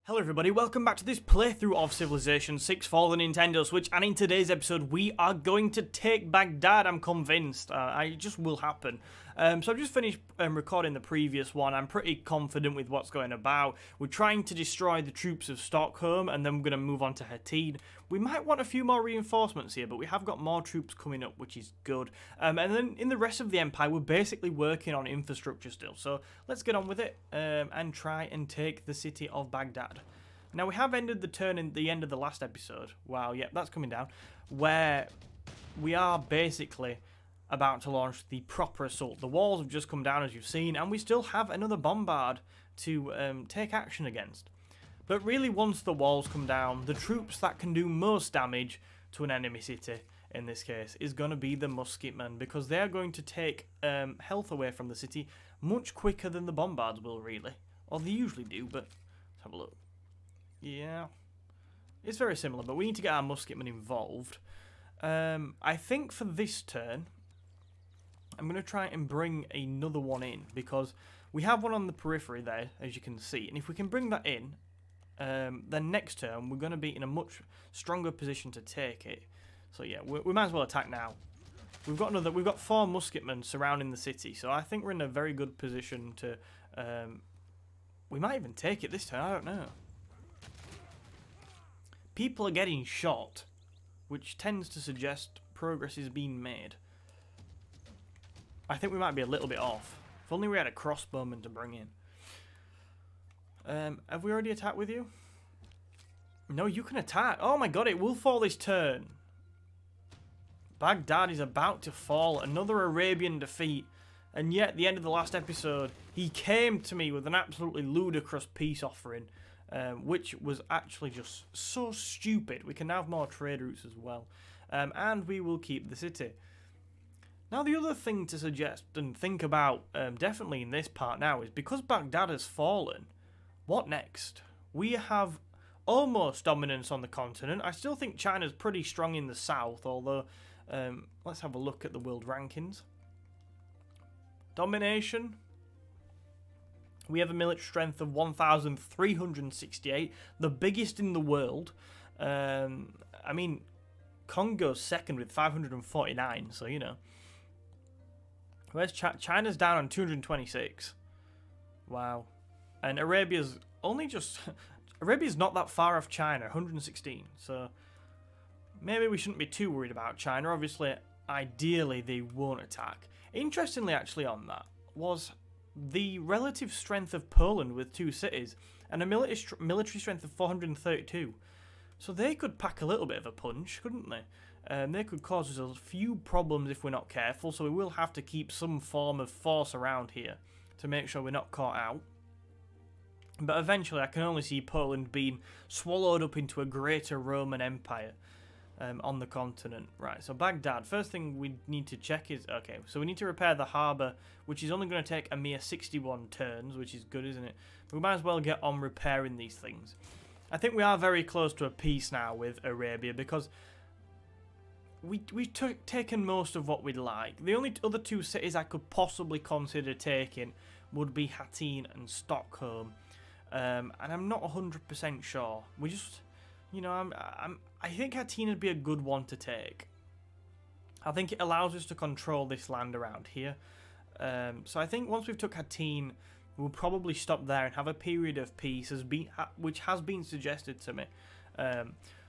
Hello everybody, welcome back to this playthrough of Civilization 6 for the Nintendo Switch, and in today's episode we are going to take Baghdad, I'm convinced. It just will happen. So I've just finished recording the previous one. I'm pretty confident with what's going about. We're trying to destroy the troops of Stockholm, and then we're going to move on to Hattin. We might want a few more reinforcements here, but we have got more troops coming up, which is good. And then in the rest of the Empire, we're basically working on infrastructure still. So let's get on with it and try and take the city of Baghdad. Now, we have ended the turn in the end of the last episode. Wow, yep, that's coming down. Where we are basically about to launch the proper assault. The walls have just come down, as you've seen, and we still have another bombard to take action against. But really, once the walls come down, the troops that can do most damage to an enemy city, in this case, is going to be the musketmen, because they're going to take health away from the city much quicker than the bombards will, really. Or they usually do, but let's have a look. Yeah, it's very similar, but we need to get our musketmen involved. I think for this turn, I'm going to try and bring another one in, because we have one on the periphery there, as you can see, and if we can bring that in, then next turn we're going to be in a much stronger position to take it. So yeah, we might as well attack now. We've got 4 musketmen surrounding the city, so I think we're in a very good position to. We might even take it this turn. I don't know. People are getting shot, which tends to suggest progress is being made. I think we might be a little bit off. If only we had a crossbowman to bring in. Have we already attacked with you? No, you can attack. Oh my god, it will fall this turn. Baghdad is about to fall. Another Arabian defeat. And yet, at the end of the last episode, he came to me with an absolutely ludicrous peace offering. Which was actually just so stupid. We can now have more trade routes as well. And we will keep the city. Now, the other thing to suggest and think about, definitely in this part now, is because Baghdad has fallen, what next? We have almost dominance on the continent. I still think China's pretty strong in the south, although let's have a look at the world rankings. Domination. We have a military strength of 1,368, the biggest in the world. I mean, Congo's second with 549, so you know. Where's China's down on 226. Wow. And Arabia's only just... Arabia's not that far off China, 116. So maybe we shouldn't be too worried about China. Obviously, ideally, they won't attack. Interestingly, actually, on that, was the relative strength of Poland with 2 cities and a military strength of 432. So they could pack a little bit of a punch, couldn't they? They could cause us a few problems if we're not careful, so we will have to keep some form of force around here to make sure we're not caught out. But eventually I can only see Poland being swallowed up into a greater Roman Empire on the continent. Right, so Baghdad, first thing we need to check is, okay, so we need to repair the harbour, which is only going to take a mere 61 turns, which is good, isn't it? We might as well get on repairing these things. I think we are very close to a peace now with Arabia, because we've taken most of what we'd like. The only other 2 cities I could possibly consider taking would be Hattin and Stockholm, and I'm not 100% sure. We just, you know, I think Hattin would be a good one to take. I think it allows us to control this land around here. So I think once we've took Hattin, we'll probably stop there and have a period of peace, which has been suggested to me,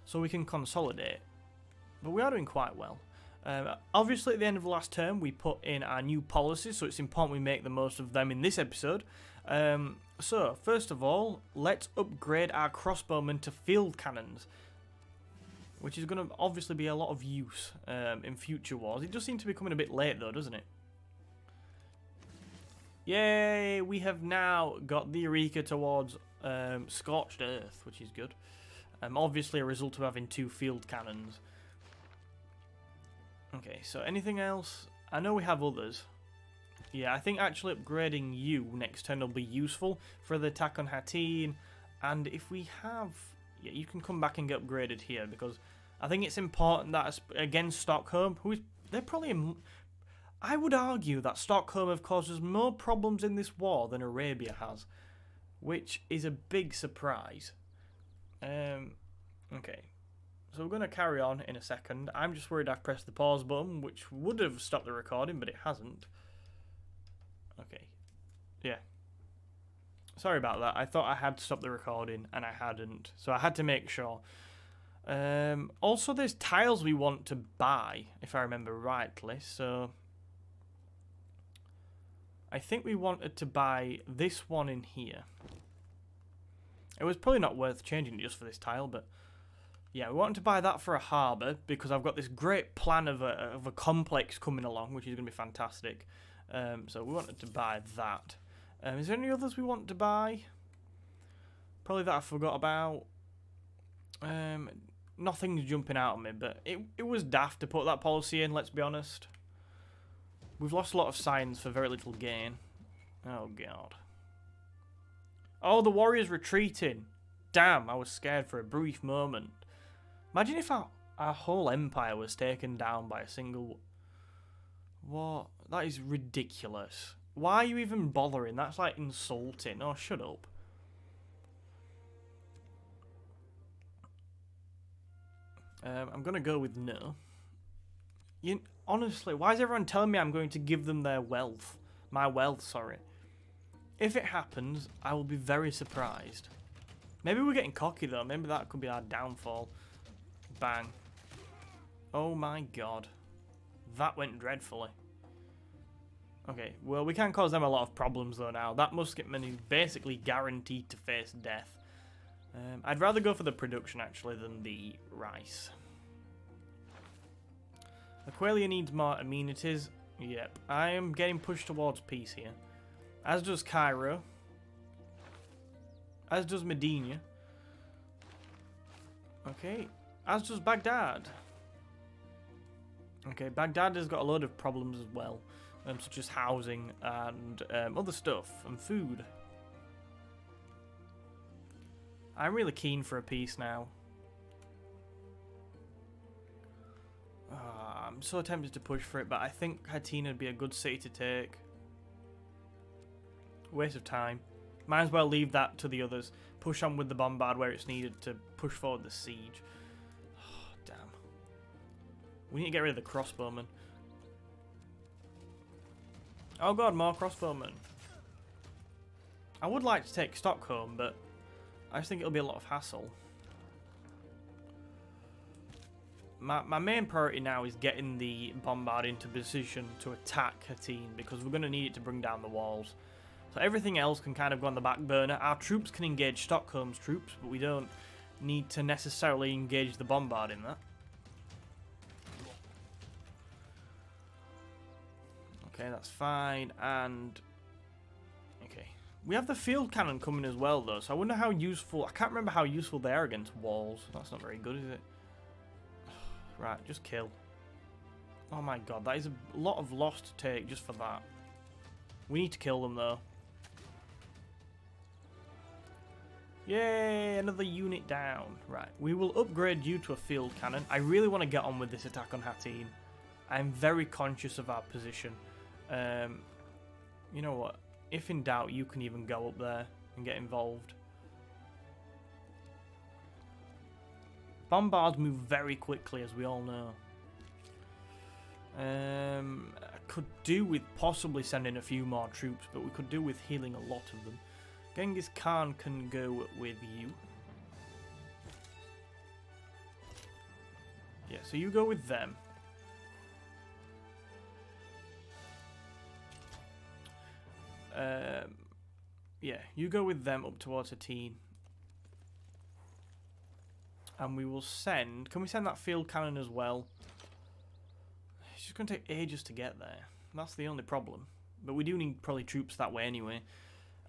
so we can consolidate. But we are doing quite well. Obviously, at the end of the last term, we put in our new policies, so it's important we make the most of them in this episode. So, first of all, let's upgrade our crossbowmen to field cannons, which is going to obviously be a lot of use in future wars. It does seem to be coming a bit late, though, doesn't it? Yay! We have now got the Eureka towards Scorched Earth, which is good. Obviously, a result of having 2 field cannons. Okay, so anything else? I know we have others. Yeah, I think actually upgrading you next turn will be useful for the attack on Hattin. And if we have... Yeah, you can come back and get upgraded here, because I think it's important that against Stockholm, they're probably... I would argue that Stockholm have caused us more problems in this war than Arabia has, which is a big surprise. Okay. So we're going to carry on in a second. I'm just worried I've pressed the pause button, which would have stopped the recording, but it hasn't. Okay. Yeah. Sorry about that. I thought I had stopped the recording, and I hadn't. So I had to make sure. Also, there's tiles we want to buy, if I remember rightly. So I think we wanted to buy this one in here. It was probably not worth changing just for this tile, but yeah, we wanted to buy that for a harbour because I've got this great plan of a complex coming along, which is going to be fantastic. So we wanted to buy that. Is there any others we want to buy? Probably that I forgot about. Nothing's jumping out at me, but it was daft to put that policy in, let's be honest. We've lost a lot of signs for very little gain. Oh, God. Oh, the warrior's retreating. Damn, I was scared for a brief moment. Imagine if our whole empire was taken down by a single... What? That is ridiculous. Why are you even bothering? That's like insulting. Oh, shut up. I'm going to go with no. Honestly, why is everyone telling me I'm going to give them their wealth? My wealth, sorry. If it happens, I will be very surprised. Maybe we're getting cocky, though. Maybe that could be our downfall. Bang. Oh, my God. That went dreadfully. Okay, well, we can't cause them a lot of problems, though, now. That Musketman is basically guaranteed to face death. I'd rather go for the production, actually, than the rice. Aqualia needs more amenities. Yep, I am getting pushed towards peace here. As does Cairo. As does Medina. Okay, as does Baghdad. Okay, Baghdad has got a load of problems as well. Such as housing and other stuff, and food. I'm really keen for a peace now. I'm so tempted to push for it, but I think Hattina would be a good city to take. Waste of time. Might as well leave that to the others. Push on with the bombard where it's needed to push forward the siege. Oh, damn. We need to get rid of the crossbowmen. Oh god, more crossbowmen. I would like to take Stockholm, but I just think it'll be a lot of hassle. My main priority now is getting the bombard into position to attack Hattin, because we're going to need it to bring down the walls. So everything else can kind of go on the back burner. Our troops can engage Stockholm's troops, but we don't need to necessarily engage the bombard in that. Okay, that's fine, and... Okay. We have the field cannon coming as well, though, so I wonder how useful... I can't remember how useful they are against walls. That's not very good, is it? Right, just kill. Oh my god, that is a lot of loss to take just for that. We need to kill them, though. Yay, another unit down. Right, we will upgrade you to a field cannon. I really want to get on with this attack on Hattin. I'm very conscious of our position. You know what? If in doubt, you can even go up there and get involved. Bombards move very quickly, as we all know. I could do with possibly sending a few more troops, but we could do with healing a lot of them. Genghis Khan can go with you. Yeah, so you go with them. Yeah, you go with them up towards Hattin. And we will send... Can we send that field cannon as well? It's just going to take ages to get there. That's the only problem. But we do need probably troops that way anyway.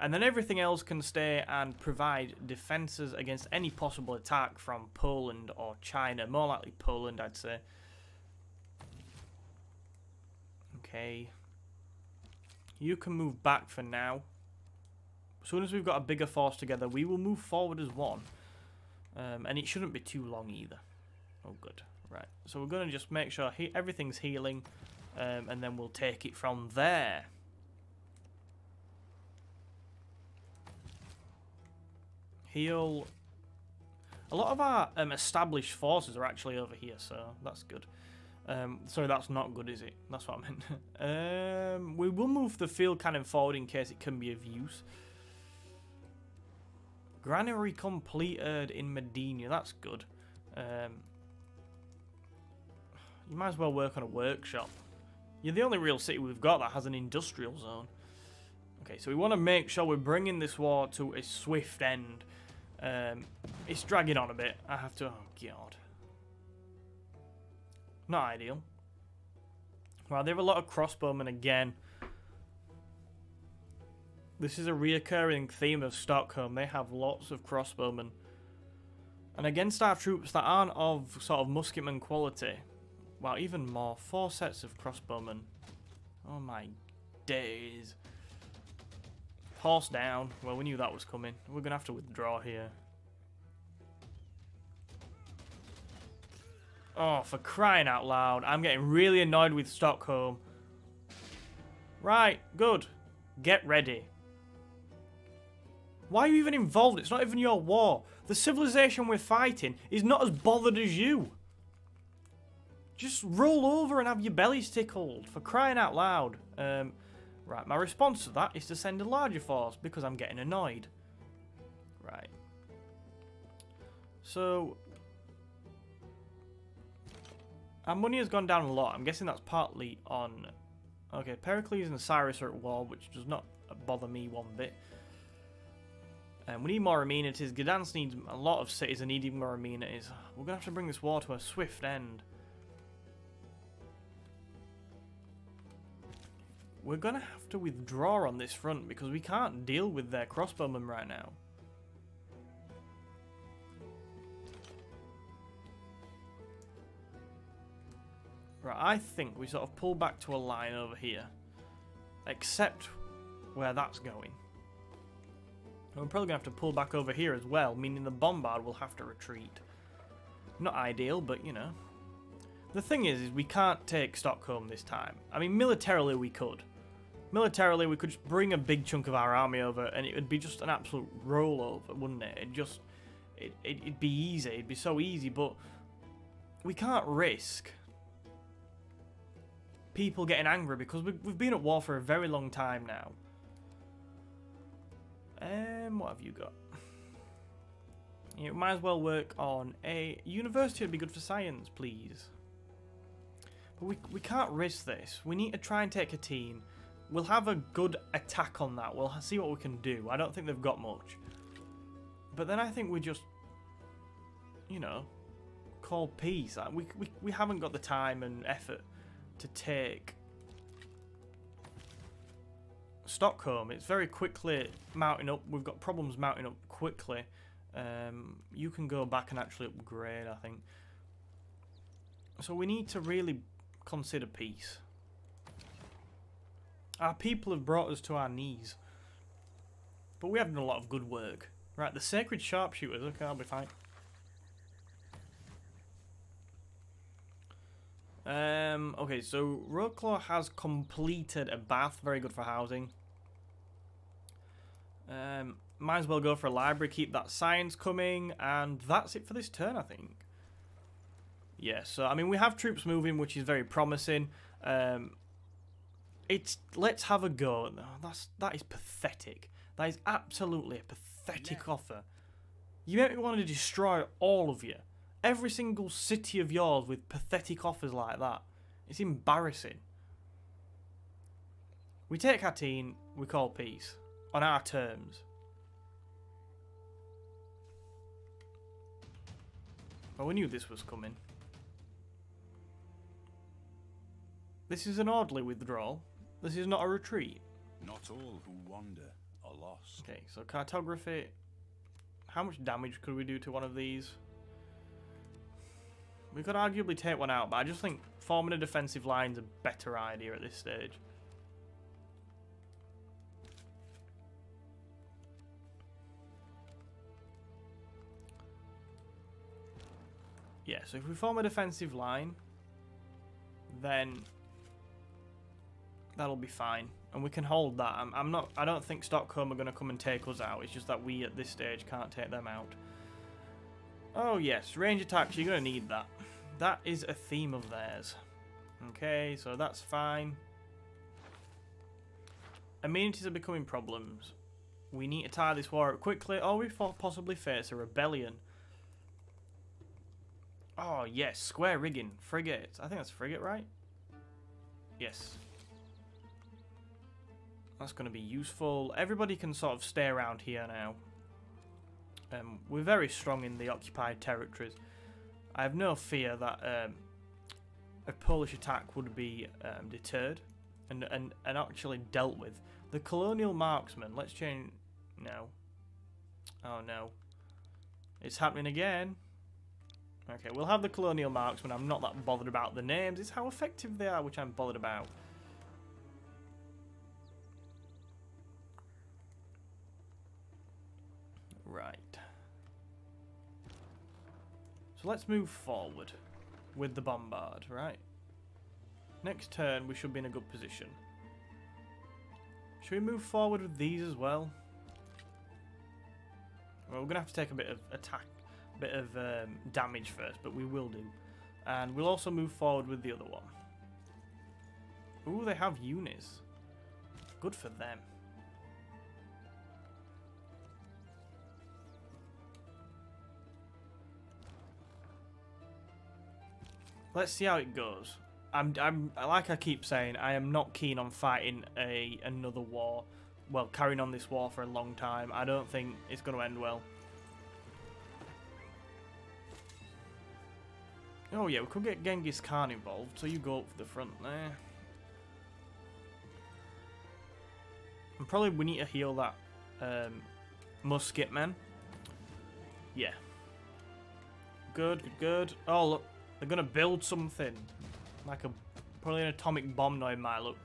And then everything else can stay and provide defences against any possible attack from Poland or China. More likely Poland, I'd say. Okay. You can move back for now. As soon as we've got a bigger force together, we will move forward as one. And it shouldn't be too long either. Oh, good. Right. So we're going to just make sure everything's healing. And then we'll take it from there. Heal. A lot of our established forces are actually over here, so that's good. Sorry, that's not good, is it? That's what I meant. We will move the field cannon forward in case it can be of use. Granary completed in Medina. That's good. You might as well work on a workshop. You're the only real city we've got that has an industrial zone. Okay, so we want to make sure we're bringing this war to a swift end. It's dragging on a bit. I have to... Oh, God. Not ideal. Well, they have a lot of crossbowmen again. This is a reoccurring theme of Stockholm. They have lots of crossbowmen. And against our troops that aren't of sort of musketman quality, well, even more, 4 sets of crossbowmen. Oh my days. Horse down. Well, we knew that was coming. We're going to have to withdraw here. Oh, for crying out loud. I'm getting really annoyed with Stockholm. Right, good. Get ready. Why are you even involved? It's not even your war. The civilization we're fighting is not as bothered as you. Just roll over and have your bellies tickled, for crying out loud. Right, my response to that is to send a larger force because I'm getting annoyed. Right. So, our money has gone down a lot. I'm guessing that's partly on... Okay, Pericles and Cyrus are at war, which does not bother me one bit. We need more amenities. Gdansk needs a lot of cities and need even more amenities. We're going to have to bring this war to a swift end. We're going to have to withdraw on this front because we can't deal with their crossbowmen right now. Right, I think we sort of pull back to a line over here. Except where that's going. And we're probably going to have to pull back over here as well, meaning the bombard will have to retreat. Not ideal, but you know. The thing is we can't take Stockholm this time. I mean, militarily we could. Militarily, we could just bring a big chunk of our army over, and it would be just an absolute rollover, wouldn't it? It'd be easy. It'd be so easy, but we can't risk people getting angry because we've been at war for a very long time now. What have you got? You might as well work on a university. Would be good for science, please. But we can't risk this. We need to try and take a team. We'll have a good attack on that. We'll see what we can do. I don't think they've got much. But then I think we just, you know, call peace. We haven't got the time and effort to take Stockholm. It's very quickly mounting up. We've got problems mounting up quickly. You can go back and actually upgrade, I think. So we need to really consider peace. Our people have brought us to our knees. But we have done a lot of good work. Right, the Sacred Sharpshooters. Okay, I'll be fine. Okay, so Wroclaw has completed a bath. Very good for housing. Might as well go for a library. Keep that science coming. And that's it for this turn, I think. Yeah, so, I mean, we have troops moving, which is very promising. Let's have a go. That is pathetic. That is absolutely a pathetic offer. You make me want to destroy all of you. Every single city of yours with pathetic offers like that. It's embarrassing. We take Hattin, we call peace. On our terms. Well, we knew this was coming. This is an orderly withdrawal. This is not a retreat. Not all who wander are lost. Okay, so cartography. How much damage could we do to one of these? We could arguably take one out, but I just think forming a defensive line is a better idea at this stage. Yeah, so if we form a defensive line, then that'll be fine, and we can hold that. I don't think Stockholm are going to come and take us out. It's just that we at this stage can't take them out. Oh yes, range attacks, you're going to need that. That is a theme of theirs. Okay, so that's fine. Amenities are becoming problems. We need to tie this war up quickly, or we possibly face a rebellion. Oh yes, square rigging, frigate. I think that's frigate, right? Yes. That's going to be useful. Everybody can sort of stay around here now. We're very strong in the occupied territories. I have no fear that a Polish attack would be deterred and actually dealt with. The colonial marksman, let's change... No. Oh no. It's happening again. Okay, we'll have the colonial marksman. I'm not that bothered about the names. It's how effective they are which I'm bothered about. Right. So let's move forward with the bombard, right? Next turn we should be in a good position. Should we move forward with these as well? Well, we're going to have to take a bit of attack, a bit of damage first, but we will do. And we'll also move forward with the other one. Ooh, they have unis. Good for them. Let's see how it goes. I'm like I keep saying, I am not keen on fighting another war. Well, carrying on this war for a long time. I don't think it's going to end well. Oh yeah, we could get Genghis Khan involved, so you go up for the front there. And probably we need to heal that musket man. Yeah. Good, good, good. Oh look, they're going to build something. Like probably an atomic bomb now, it might look.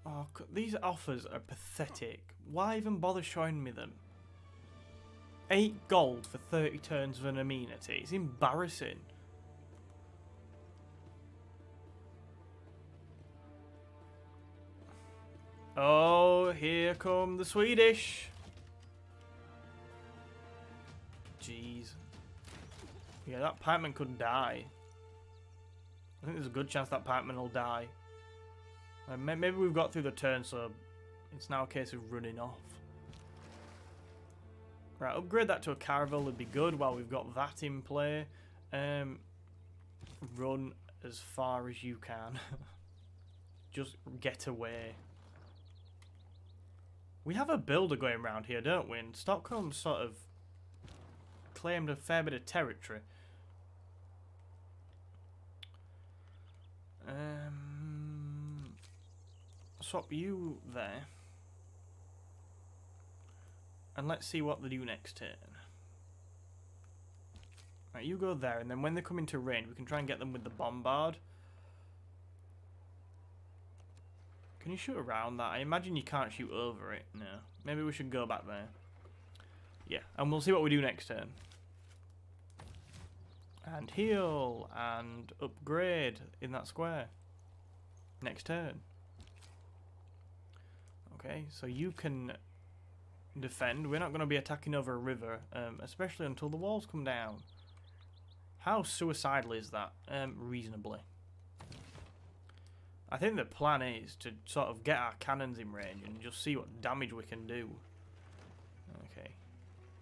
Oh, these offers are pathetic. Why even bother showing me them? 8 gold for 30 turns of an amenity. It's embarrassing. Oh, here come the Swedish. Jeez. Yeah, that pikeman could die. I think there's a good chance that pikeman will die. Maybe we've got through the turn, so it's now a case of running off. Right, upgrade that to a caravel would be good while we've got that in play. Run as far as you can. Just get away. We have a builder going around here, don't we? And Stockholm sort of claimed a fair bit of territory. Swap you there. And let's see what they do next turn. Right, you go there, and then when they come into range, we can try and get them with the bombard. Can you shoot around that? I imagine you can't shoot over it. No. Maybe we should go back there. Yeah, and we'll see what we do next turn. And heal, and upgrade in that square. Next turn. Okay, so you can defend. We're not going to be attacking over a river, especially until the walls come down. How suicidal is that? Reasonably. I think the plan is to sort of get our cannons in range and just see what damage we can do. Okay.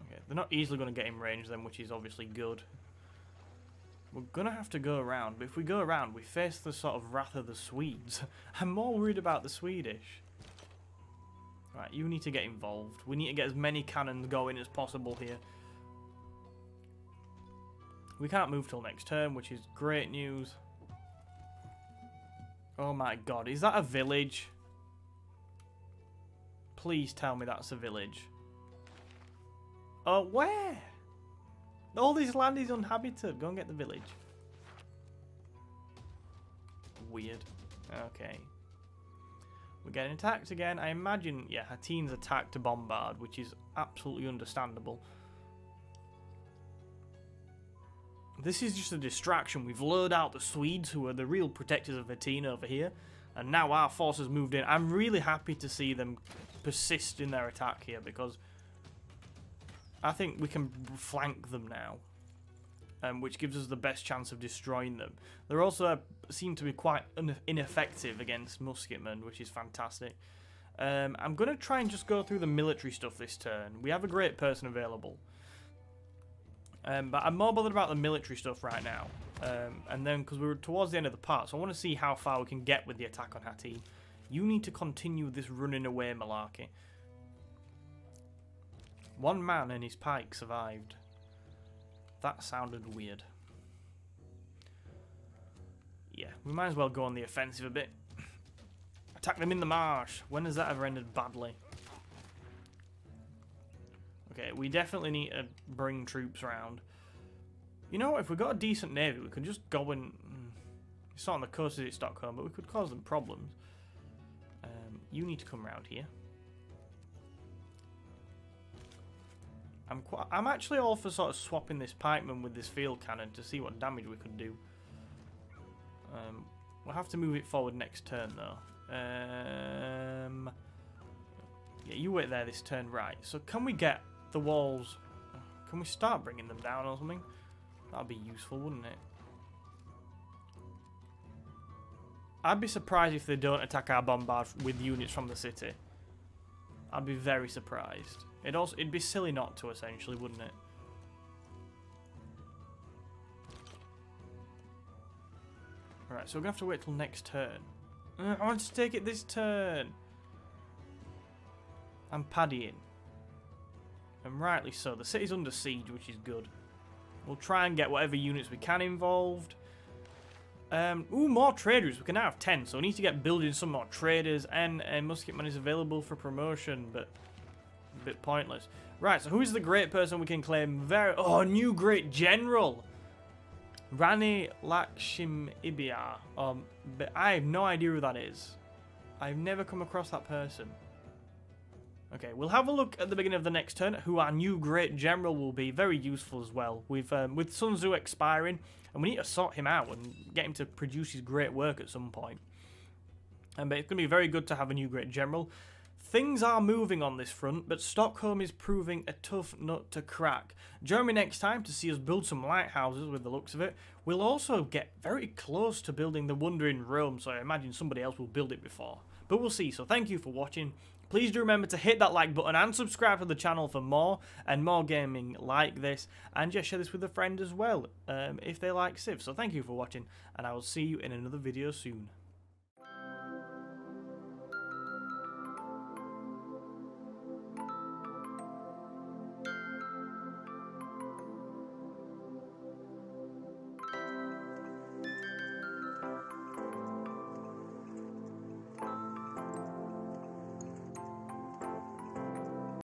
Okay, they're not easily going to get in range then, which is obviously good. We're going to have to go around, but if we go around, we face the sort of wrath of the Swedes. I'm more worried about the Swedish. Right, you need to get involved. We need to get as many cannons going as possible here. We can't move till next turn, which is great news. Oh my god, is that a village? Please tell me that's a village. Oh, where? All this land is uninhabited. Go and get the village. Weird. Okay. We're getting attacked again. I imagine, yeah, Hatin's attacked to bombard, which is absolutely understandable. This is just a distraction. We've lured out the Swedes, who are the real protectors of Hattin over here, and now our forces moved in. I'm really happy to see them persist in their attack here, because I think we can flank them now, which gives us the best chance of destroying them. They also seem to be quite ineffective against musketmen, which is fantastic. I'm going to try and just go through the military stuff this turn. We have a great person available. But I'm more bothered about the military stuff right now. And then, because we're towards the end of the part, so I want to see how far we can get with the attack on Hattin. You need to continue this running away malarkey. One man and his pike survived. That sounded weird. Yeah, we might as well go on the offensive a bit. Attack them in the marsh. When has that ever ended badly? Okay, we definitely need to bring troops around. You know what, if we got a decent navy, we could just go and... It's not on the coast as it's Stockholm, but we could cause them problems. You need to come around here. I'm actually all for sort of swapping this pikeman with this field cannon to see what damage we could do. We'll have to move it forward next turn though. Yeah, you wait there this turn, right. So can we get the walls... Can we start bringing them down or something? That'd be useful, wouldn't it? I'd be surprised if they don't attack our bombard with units from the city. I'd be very surprised. It'd be silly not to, essentially, wouldn't it? Right, so we're going to have to wait till next turn. I want to take it this turn. I'm paddying. And rightly so. The city's under siege, which is good. We'll try and get whatever units we can involved. Ooh, more traders. We can now have 10, so we need to get building some more traders. And musketman is available for promotion, but a bit pointless. Right, so who is the great person we can claim? New great general. Rani Lakshmi Ibia. But I have no idea who that is. I've never come across that person. Okay, we'll have a look at the beginning of the next turn at who our new great general will be. Very useful as well. With Sun Tzu expiring, and we need to sort him out and get him to produce his great work at some point. But it's going to be very good to have a new great general. Things are moving on this front, but Stockholm is proving a tough nut to crack. Join me next time to see us build some lighthouses with the looks of it. We'll also get very close to building the Wonder in Rome, so I imagine somebody else will build it before. But we'll see, so thank you for watching. Please do remember to hit that like button and subscribe to the channel for more and more gaming like this. And just share this with a friend as well if they like Civ. So thank you for watching, and I will see you in another video soon.